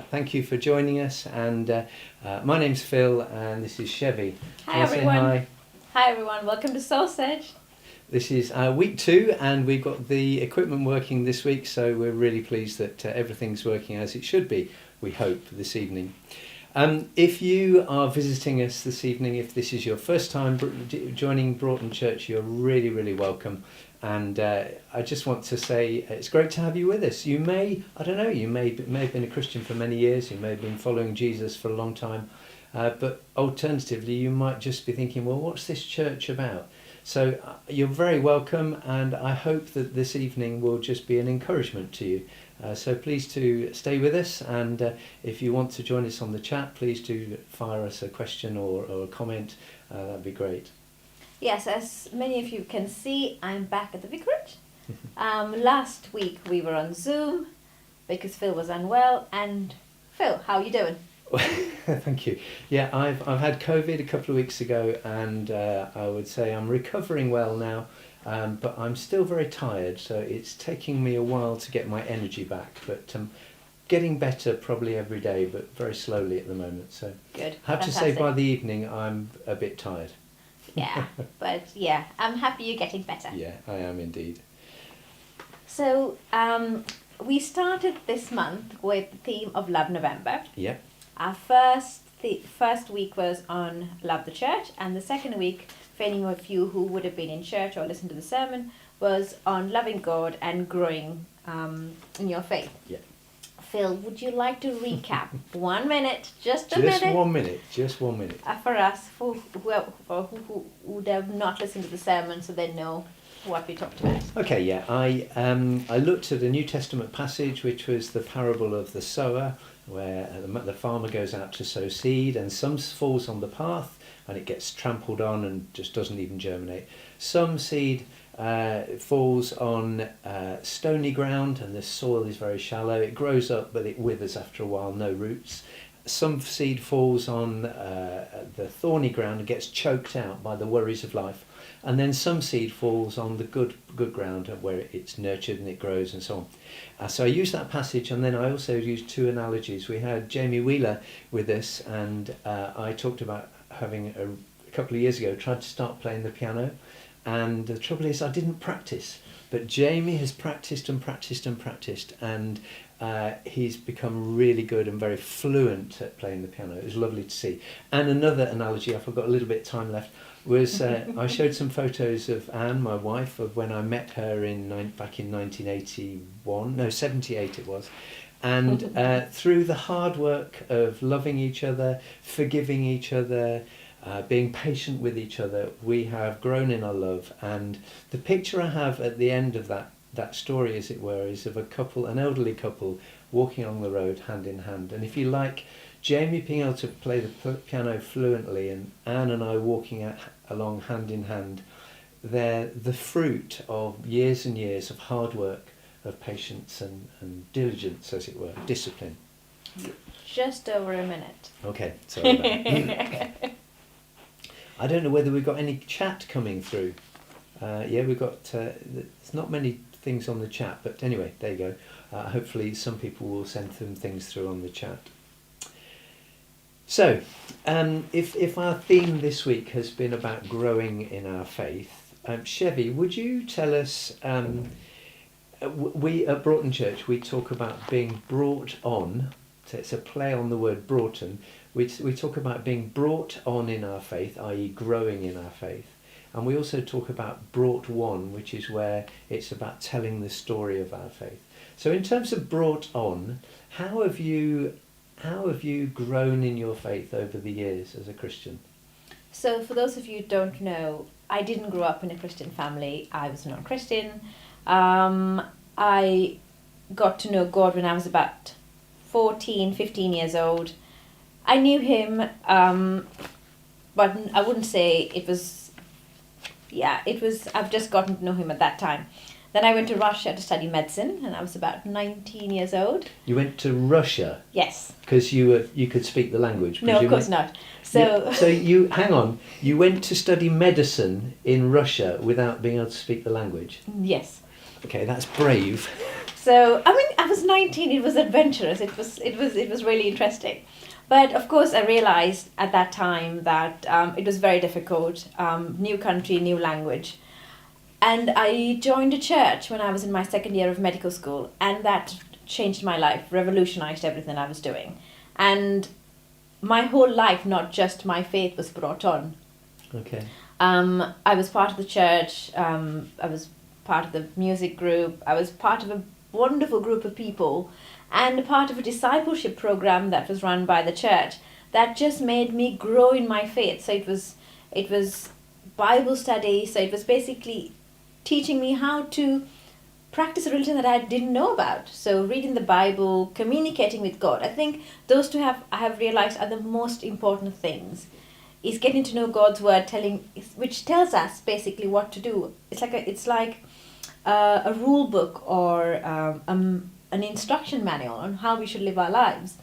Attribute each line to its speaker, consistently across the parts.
Speaker 1: Thank you for joining us, and my name's Phil, and this is Chevy.
Speaker 2: Hi everyone. Hi. Hi everyone. Welcome to SoulSearch.
Speaker 1: This is week 2, and we've got the equipment working this week, so we're really pleased that everything's working as it should be, we hope, this evening. If you are visiting us this evening, if this is your first time joining Broughton Church, you're really, really welcome. And I just want to say it's great to have you with us. You may have been a Christian for many years, you may have been following Jesus for a long time, but alternatively you might just be thinking, well, what's this church about? So you're very welcome, and I hope that this evening will just be an encouragement to you. So please to stay with us, and if you want to join us on the chat, please do fire us a question or a comment. That'd be great.
Speaker 2: Yes, as many of you can see, I'm back at the vicarage. Last week we were on Zoom because Phil was unwell. And Phil, how are you doing?
Speaker 1: Thank you. Yeah, I've had COVID a couple of weeks ago, and I would say I'm recovering well now, but I'm still very tired, so it's taking me a while to get my energy back, but getting better probably every day, but very slowly at the moment. So
Speaker 2: good.
Speaker 1: I have to say by the evening I'm a bit tired.
Speaker 2: Yeah, but yeah, I'm happy you're getting better.
Speaker 1: Yeah, I am indeed.
Speaker 2: So we started this month with the theme of Love November.
Speaker 1: Yeah.
Speaker 2: Our first week was on Love the Church, and the second week, for any of you who would have been in church or listened to the sermon, was on loving God and growing in your faith.
Speaker 1: Yeah.
Speaker 2: Phil, would you like to recap 1 minute, just a minute?
Speaker 1: Just 1 minute.
Speaker 2: For us, who would have not listened to the sermon, so they know what we talked about.
Speaker 1: Okay, yeah. I looked at a New Testament passage, which was the parable of the sower, where the farmer goes out to sow seed, and some falls on the path and it gets trampled on and just doesn't even germinate. Some seed falls on stony ground, and the soil is very shallow. It grows up, but it withers after a while, no roots. Some seed falls on the thorny ground and gets choked out by the worries of life. And then some seed falls on the good ground where it's nurtured and it grows and so on. So I used that passage, and then I also used 2 analogies. We had Jamie Wheeler with us, and I talked about having a couple of years ago tried to start playing the piano, and the trouble is I didn't practice. But Jamie has practiced and practiced and practiced, and he's become really good and very fluent at playing the piano. It was lovely to see. And another analogy, I've got a little bit of time left, was I showed some photos of Anne, my wife, of when I met her back in 78 it was. And through the hard work of loving each other, forgiving each other, being patient with each other, we have grown in our love. And the picture I have at the end of that story, as it were, is of an elderly couple walking along the road hand in hand. And if you like, Jamie being able to play the piano fluently, and Anne and I walking along hand in hand, they're the fruit of years and years of hard work, of patience and diligence, as it were, discipline.
Speaker 2: Just over a minute.
Speaker 1: Okay, sorry about that. I don't know whether we've got any chat coming through. Yeah, we've got, there's not many things on the chat, but anyway, there you go. Hopefully some people will send them things through on the chat. So, if our theme this week has been about growing in our faith, Chevy, would you tell us, we at Broughton Church, we talk about being brought on, so it's a play on the word Broughton, we talk about being brought on in our faith, i.e. growing in our faith, and we also talk about brought one, which is where it's about telling the story of our faith. So in terms of brought on, how have you grown in your faith over the years as a Christian?
Speaker 2: So for those of you who don't know, I didn't grow up in a Christian family. I was not Christian. I got to know God when I was about 14, 15 years old. I knew him, but I wouldn't say it was, I've just gotten to know him at that time. Then I went to Russia to study medicine, and I was about 19 years old.
Speaker 1: You went to Russia?
Speaker 2: Yes.
Speaker 1: Because you could speak the language?
Speaker 2: No, of course not. So
Speaker 1: So you hang on. You went to study medicine in Russia without being able to speak the language.
Speaker 2: yes.
Speaker 1: Okay, that's brave.
Speaker 2: So I mean, I was 19. It was adventurous. It was really interesting. But of course, I realized at that time that it was very difficult. New country, new language. And I joined a church when I was in my second year of medical school, and that changed my life, revolutionized everything I was doing. And my whole life, not just my faith, was brought on.
Speaker 1: Okay.
Speaker 2: I was part of the church, I was part of the music group, I was part of a wonderful group of people, and part of a discipleship program that was run by the church that just made me grow in my faith. So it was Bible study, so it was basically teaching me how to practice a religion that I didn't know about. So reading the Bible, communicating with God. I think those two I have realized are the most important things. Is getting to know God's word, which tells us basically what to do. It's like a rule book or an instruction manual on how we should live our lives.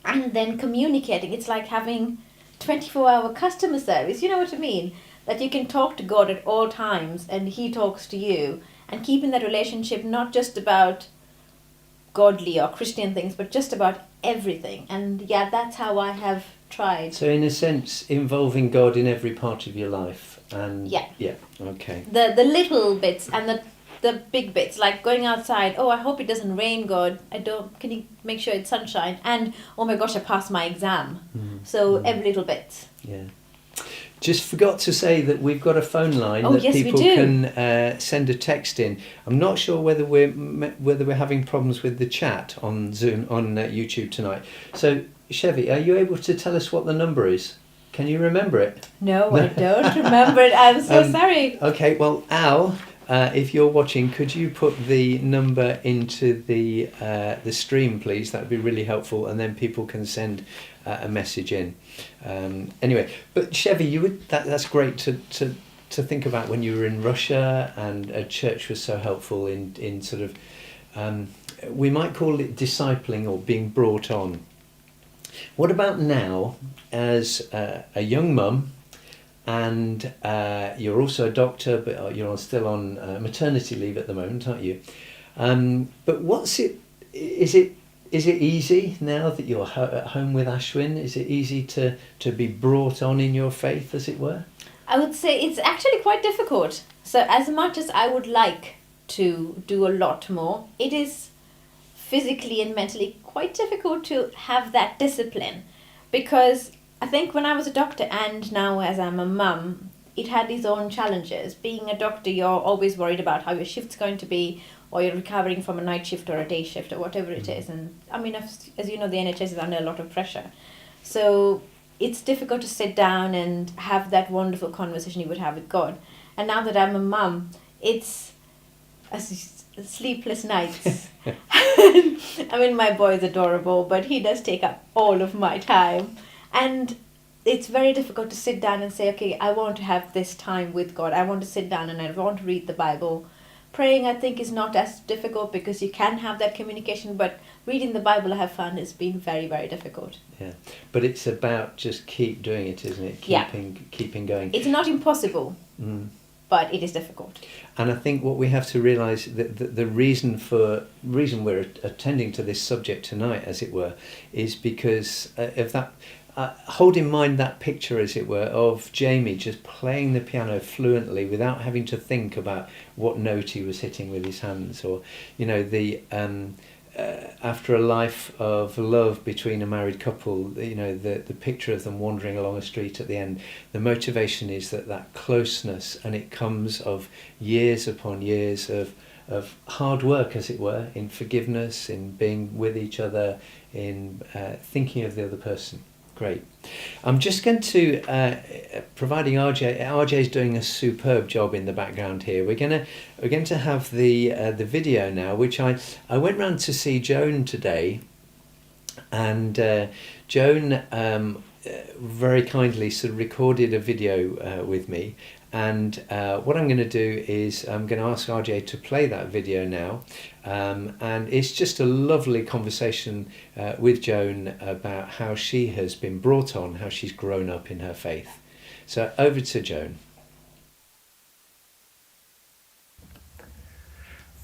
Speaker 2: And then communicating. It's like having 24-hour customer service. You know what I mean? That you can talk to God at all times and He talks to you. And keeping that relationship not just about godly or Christian things, but just about everything. And yeah, that's how I have tried.
Speaker 1: So in a sense, involving God in every part of your life. And
Speaker 2: Yeah.
Speaker 1: Yeah. Okay.
Speaker 2: The little bits and the big bits, like going outside. Oh, I hope it doesn't rain, God. Can you make sure it's sunshine? And oh my gosh, I passed my exam. So every little bit.
Speaker 1: Yeah. Just forgot to say that we've got a phone line
Speaker 2: Oh,
Speaker 1: that
Speaker 2: yes, we
Speaker 1: people
Speaker 2: do.
Speaker 1: can send a text in. I'm not sure whether we're having problems with the chat on Zoom on YouTube tonight. So Chevy, are you able to tell us what the number is? Can you remember it?
Speaker 2: No, I don't remember it. I'm so sorry.
Speaker 1: Okay, well, Al, if you're watching, could you put the number into the stream, please? That would be really helpful, and then people can send a message in. Anyway, but Chevy, that's great to think about when you were in Russia, and a church was so helpful in sort of we might call it discipling or being brought on. What about now, as a young mum, and you're also a doctor, but you're still on maternity leave at the moment, aren't you? But is it easy now that you're at home with Ashwin? Is it easy to be brought on in your faith, as it were?
Speaker 2: I would say it's actually quite difficult. So as much as I would like to do a lot more, it is physically and mentally quite difficult to have that discipline, because I think when I was a doctor and now as I'm a mum, it had its own challenges. Being a doctor, you're always worried about how your shift's going to be, or you're recovering from a night shift or a day shift or whatever it is. And I mean, as you know, the NHS is under a lot of pressure. So it's difficult to sit down and have that wonderful conversation you would have with God. And now that I'm a mum, it's sleepless nights. I mean, my boy is adorable, but he does take up all of my time. And it's very difficult to sit down and say, okay, I want to have this time with God. I want to sit down and I want to read the Bible. Praying, I think, is not as difficult because you can have that communication, but reading the Bible, I have found, has been very, very difficult.
Speaker 1: Yeah, but it's about just keep doing it, isn't it? Keeping going.
Speaker 2: It's not impossible, but it is difficult.
Speaker 1: And I think what we have to realise, that the reason we're attending to this subject tonight, as it were, is because of that. Hold in mind that picture, as it were, of Jamie just playing the piano fluently without having to think about what note he was hitting with his hands, or after a life of love between a married couple, the picture of them wandering along a street at the end. The motivation is that closeness, and it comes of years upon years of hard work, as it were, in forgiveness, in being with each other, in thinking of the other person. Great. I'm just going to, providing RJ's doing a superb job in the background here. We're going to have the video now, which I went round to see Joan today, and Joan very kindly sort of recorded a video with me, And what I'm going to do is I'm going to ask RJ to play that video now. And it's just a lovely conversation with Joan about how she has been brought on, how she's grown up in her faith. So over to Joan.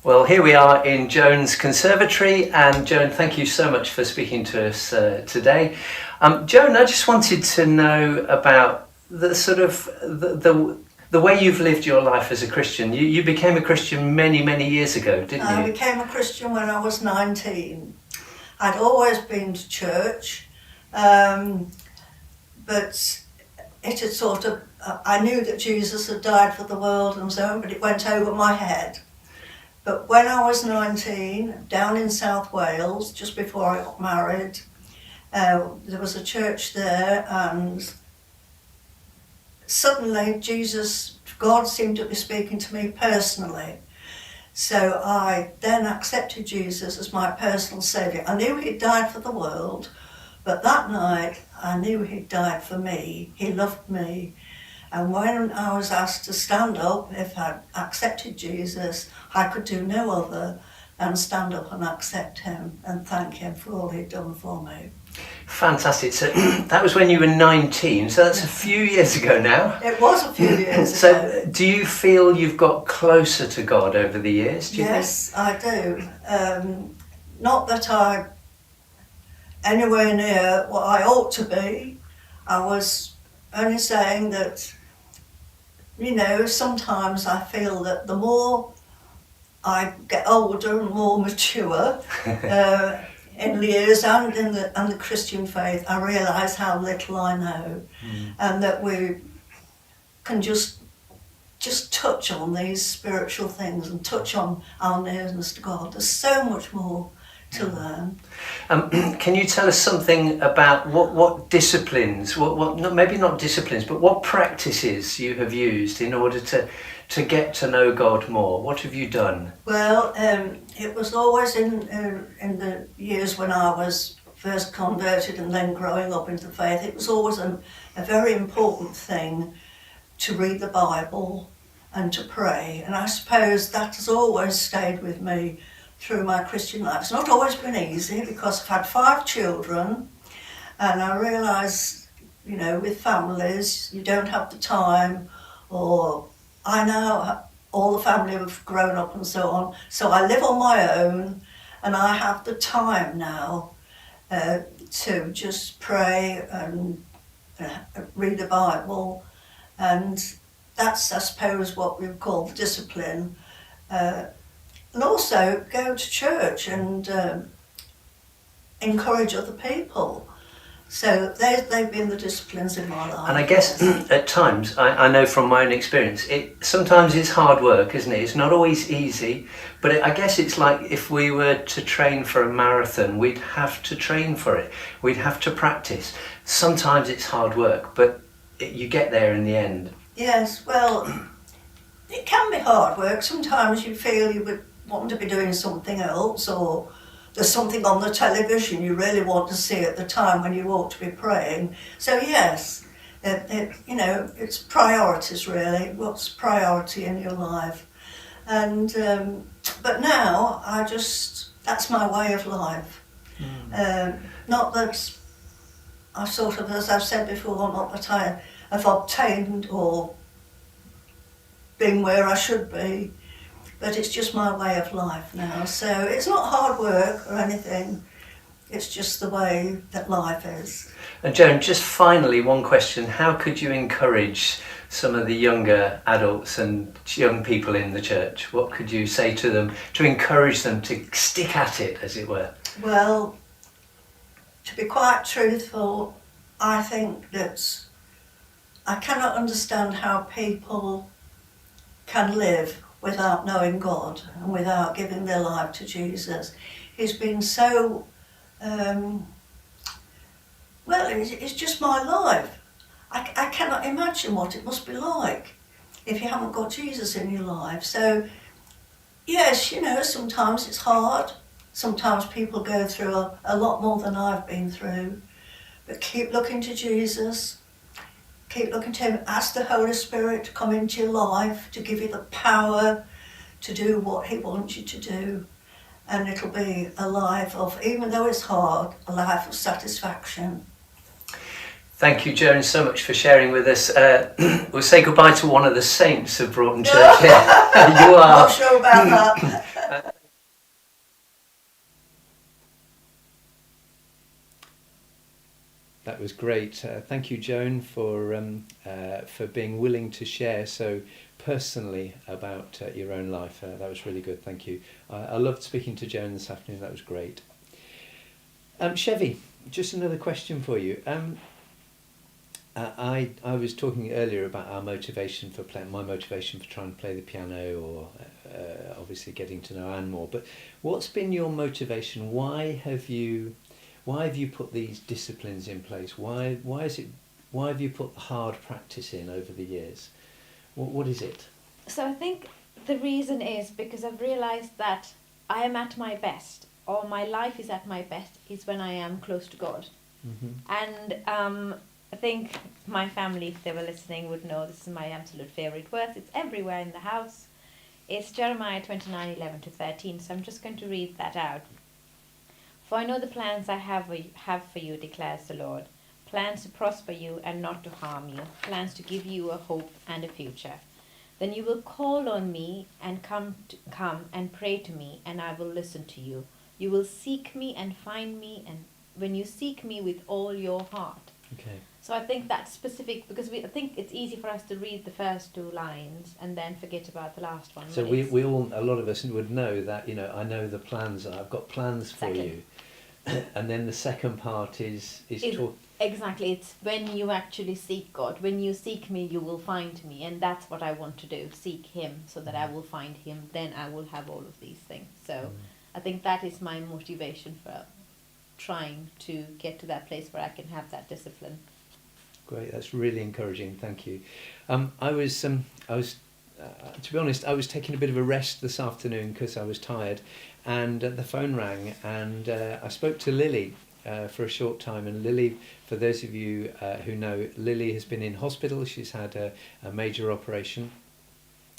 Speaker 1: Well, here we are in Joan's conservatory, and Joan, thank you so much for speaking to us today. Joan, I just wanted to know about the sort of the way you've lived your life as a Christian. You became a Christian many, many years ago, didn't you?
Speaker 3: I became a Christian when I was 19. I'd always been to church, but it had sort of, I knew that Jesus had died for the world and so on, but it went over my head. But when I was 19, down in South Wales, just before I got married, there was a church there, and suddenly God seemed to be speaking to me personally. So I then accepted Jesus as my personal saviour. I knew he'd died for the world, but that night I knew he'd died for me. He loved me. And when I was asked to stand up, if I'd accepted Jesus, I could do no other than stand up and accept him and thank him for all he'd done for me.
Speaker 1: Fantastic. So that was when you were 19, so that's a few years ago now.
Speaker 3: It was a few years
Speaker 1: so
Speaker 3: ago.
Speaker 1: Do you feel you've got closer to God over the years? Do you
Speaker 3: Yes,
Speaker 1: think?
Speaker 3: I do. Not that I'm anywhere near what I ought to be. I was only saying that, sometimes I feel that the more I get older and more mature in the years and in the Christian faith, I realise how little I know, and that we can just touch on these spiritual things and touch on our nearness to God. There's so much more to learn.
Speaker 1: Can you tell us something about what disciplines, maybe not disciplines, but what practices you have used in order to get to know God more? What have you done?
Speaker 3: Well, it was always in the years when I was first converted and then growing up into faith, it was always a very important thing to read the Bible and to pray. And I suppose that has always stayed with me through my Christian life. It's not always been easy because I've had 5 children, and I realise, with families, you don't have the time, or I know all the family have grown up and so on, so I live on my own, and I have the time now to just pray and read the Bible, and that's, I suppose, what we call the discipline. And also go to church and encourage other people. So they've been the disciplines in my life.
Speaker 1: And I guess at times, I know from my own experience, sometimes it's hard work, isn't it? It's not always easy, but I guess it's like if we were to train for a marathon, we'd have to train for it. We'd have to practice. Sometimes it's hard work, but you get there in the end.
Speaker 3: Yes, well, it can be hard work. Sometimes you feel you would want to be doing something else, or there's something on the television you really want to see at the time when you ought to be praying. So yes, it's priorities really. What's priority in your life? And but now that's my way of life. Not that I sort of, as I've said before, not that I have obtained or been where I should be, but it's just my way of life now. So it's not hard work or anything, it's just the way that life is.
Speaker 1: And Joan, just finally, one question. How could you encourage some of the younger adults and young people in the church? What could you say to them to encourage them to stick at it, as it were?
Speaker 3: Well, to be quite truthful, I think that I cannot understand how people can live without knowing God and without giving their life to Jesus. He's been so, it's just my life. I cannot imagine what it must be like if you haven't got Jesus in your life. So, yes, sometimes it's hard. Sometimes people go through a lot more than I've been through. But keep looking to Jesus. Keep looking to him. Ask the Holy Spirit to come into your life, to give you the power to do what he wants you to do. And it'll be a life of, even though it's hard, a life of satisfaction.
Speaker 1: Thank you, Joan, so much for sharing with us. We'll say goodbye to one of the saints of Broughton Church here. You are.
Speaker 3: Not sure about that.
Speaker 1: That was great. Thank you, Joan, for being willing to share so personally about your own life. That was really good. Thank you. I loved speaking to Joan this afternoon. That was great. Chevy, just another question for you. I was talking earlier about our motivation for playing, my motivation for trying to play the piano, or obviously getting to know Anne more. But what's been your motivation? Why have you put these disciplines in place? Why have you put hard practice in over the years? What is it?
Speaker 2: So I think the reason is because I've realised that I am at my best, or my life is at my best, is when I am close to God.
Speaker 1: Mm-hmm.
Speaker 2: And I think my family, if they were listening, would know this is my absolute favourite verse. It's everywhere in the house. It's Jeremiah 29:11-13. So I'm just going to read that out. For I know the plans I have for you, declares the Lord. Plans to prosper you and not to harm you. Plans to give you a hope and a future. Then you will call on me and come and pray to me, and I will listen to you. You will seek me and find me, and when you seek me with all your heart.
Speaker 1: Okay.
Speaker 2: So I think that's specific, because I think it's easy for us to read the first two lines and then forget about the last one.
Speaker 1: So we all, a lot of us would know that, I know the plans. I've got plans for you. And then the second part is talk.
Speaker 2: Exactly, it's when you actually seek God. When you seek me, you will find me, and that's what I want to do. Seek Him, so that I will find Him. Then I will have all of these things. So I think that is my motivation for trying to get to that place where I can have that discipline.
Speaker 1: Great, that's really encouraging. Thank you. I was to be honest, I was taking a bit of a rest this afternoon because I was tired, and the phone rang, and I spoke to Lily for a short time. And Lily, for those of you who know, Lily has been in hospital. She's had a major operation.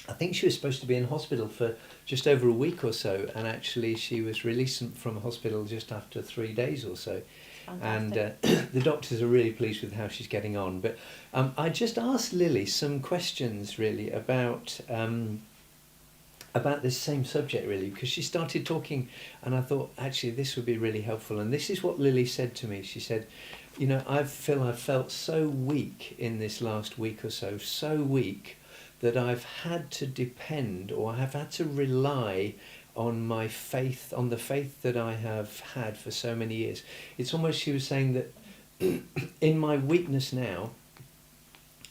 Speaker 1: I think she was supposed to be in hospital for just over a week or so, and actually she was released from hospital just after 3 days or so.
Speaker 2: Fantastic.
Speaker 1: And the doctors are really pleased with how she's getting on. But I just asked Lily some questions really about this same subject really, because she started talking, and I thought actually this would be really helpful. And this is what Lily said to me. She said, I've felt so weak in this last week or so weak that I've had to depend, or I've had to rely on my faith, on the faith that I have had for so many years. It's almost, she was saying that in my weakness now,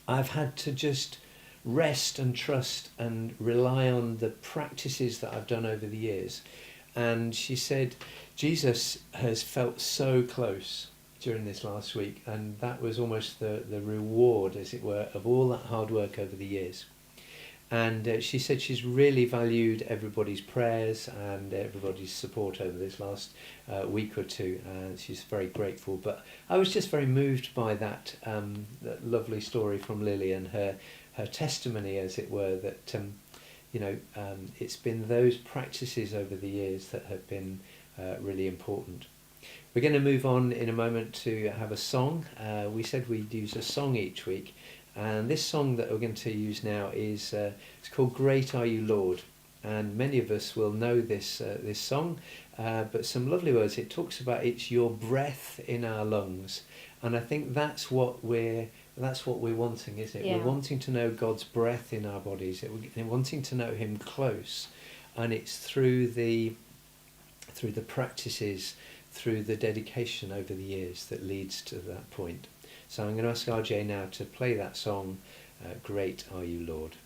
Speaker 1: I've had to just rest and trust and rely on the practices that I've done over the years. And she said, Jesus has felt so close during this last week, and that was almost the reward, as it were, of all that hard work over the years. And she said she's really valued everybody's prayers and everybody's support over this last week or two. She's very grateful. But I was just very moved by that lovely story from Lily and her testimony, as it were, that it's been those practices over the years that have been really important. We're going to move on in a moment to have a song. We said we'd use a song each week. And this song that we're going to use now is it's called Great Are You, Lord. And many of us will know this song, but some lovely words. It talks about it's your breath in our lungs. And I think that's what we're wanting, isn't it?
Speaker 2: Yeah.
Speaker 1: We're wanting to know God's breath in our bodies. We're wanting to know Him close. And it's through the practices, through the dedication over the years that leads to that point. So I'm going to ask RJ now to play that song, Great Are You, Lord.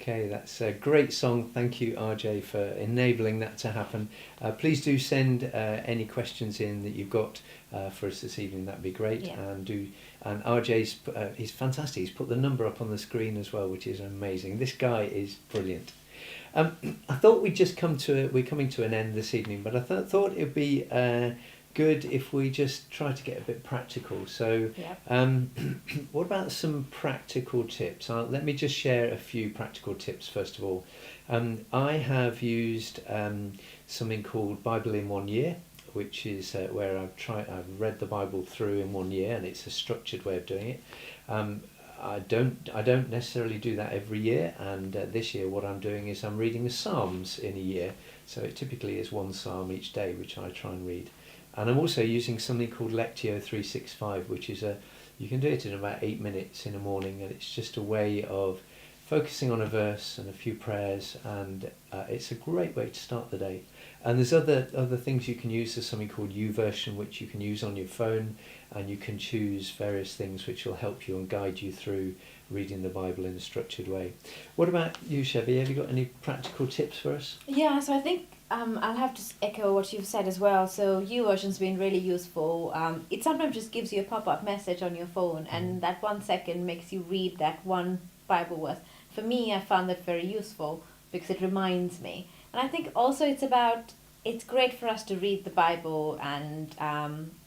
Speaker 1: Okay, that's a great song. Thank you, RJ, for enabling that to happen. Please do send any questions in that you've got for us this evening. That'd be great.
Speaker 2: Yeah.
Speaker 1: And RJ's he's fantastic. He's put the number up on the screen as well, which is amazing. This guy is brilliant. I thought we're coming to an end this evening, but I thought it'd be good if we just try to get a bit practical. So, what about some practical tips? Let me just share a few practical tips first of all. I have used something called Bible in 1 year, which is where I've read the Bible through in 1 year, and it's a structured way of doing it. I don't necessarily do that every year, and this year what I'm doing is I'm reading the Psalms in a year, so it typically is one psalm each day which I try and read. And I'm also using something called Lectio 365, which is you can do it in about 8 minutes in the morning, and it's just a way of focusing on a verse and a few prayers, and it's a great way to start the day. And there's other things you can use. There's something called YouVersion, which you can use on your phone, and you can choose various things which will help you and guide you through reading the Bible in a structured way. What about you, Chevy? Have you got any practical tips for us?
Speaker 2: Yeah, so I think I'll have to echo what you've said as well. So YouVersion's been really useful. It sometimes just gives you a pop-up message on your phone, and that 1 second makes you read that one Bible verse. For me, I found that very useful because it reminds me. And I think also it's great for us to read the Bible and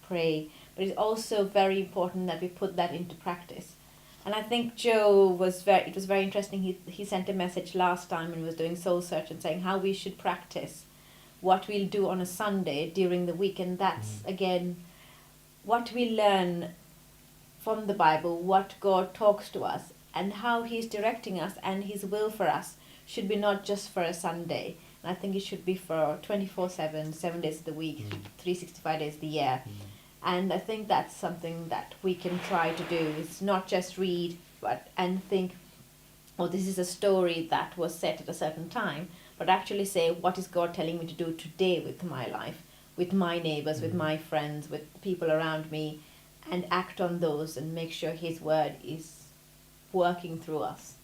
Speaker 2: pray, but it's also very important that we put that into practice. And I think it was very interesting. He sent a message last time when he was doing SoulSearch and saying how we should practice what we'll do on a Sunday during the week. And that's, again, what we learn from the Bible, what God talks to us, and how he's directing us, and his will for us should be not just for a Sunday. And I think it should be for 24/7, 7 days of the week, 365 days of the year. And I think that's something that we can try to do. It's not just read and think, oh, this is a story that was set at a certain time, but actually say, what is God telling me to do today with my life, with my neighbours, with my friends, with people around me, and act on those and make sure his word is working through us.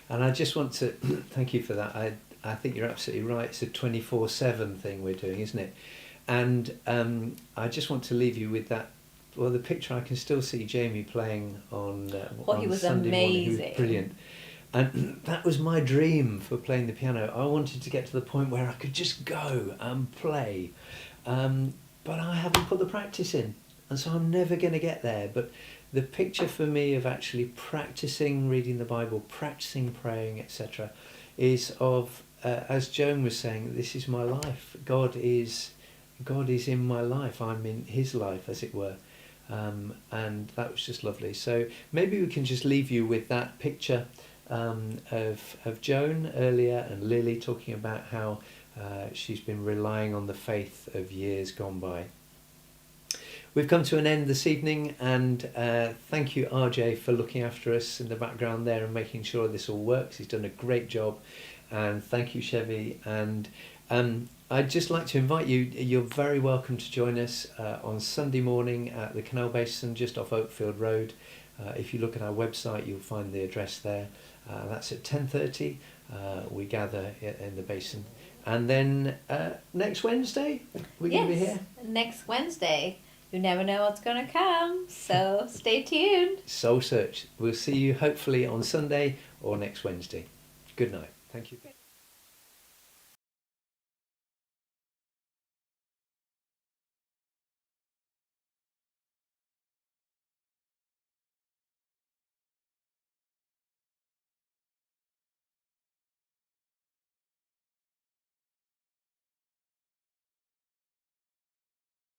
Speaker 1: And I just want to thank you for that. I think you're absolutely right. It's a 24/7 thing we're doing, isn't it? And I just want to leave you with that. Well, the picture, I can still see Jamie playing on
Speaker 2: He was
Speaker 1: Sunday morning. He
Speaker 2: amazing.
Speaker 1: was brilliant. And that was my dream for playing the piano. I wanted to get to the point where I could just go and play. But I haven't put the practice in. And so I'm never going to get there. But the picture for me of actually practicing reading the Bible, practicing praying, etc., is of, as Joan was saying, this is my life. God is in my life. I'm in his life, as it were. And that was just lovely. So maybe we can just leave you with that picture of Joan earlier, and Lily talking about how she's been relying on the faith of years gone by. We've come to an end this evening, and thank you, RJ, for looking after us in the background there and making sure this all works. He's done a great job. And thank you, Chevy. And I'd just like to invite you, you're very welcome to join us on Sunday morning at the Canal Basin just off Oakfield Road. If you look at our website, you'll find the address there. That's at 10:30. We gather in the basin. And then next Wednesday, we're going to be here.
Speaker 2: Next Wednesday. You never know what's going to come, so stay tuned.
Speaker 1: SoulSearch. We'll see you hopefully on Sunday or next Wednesday. Good night. Thank you.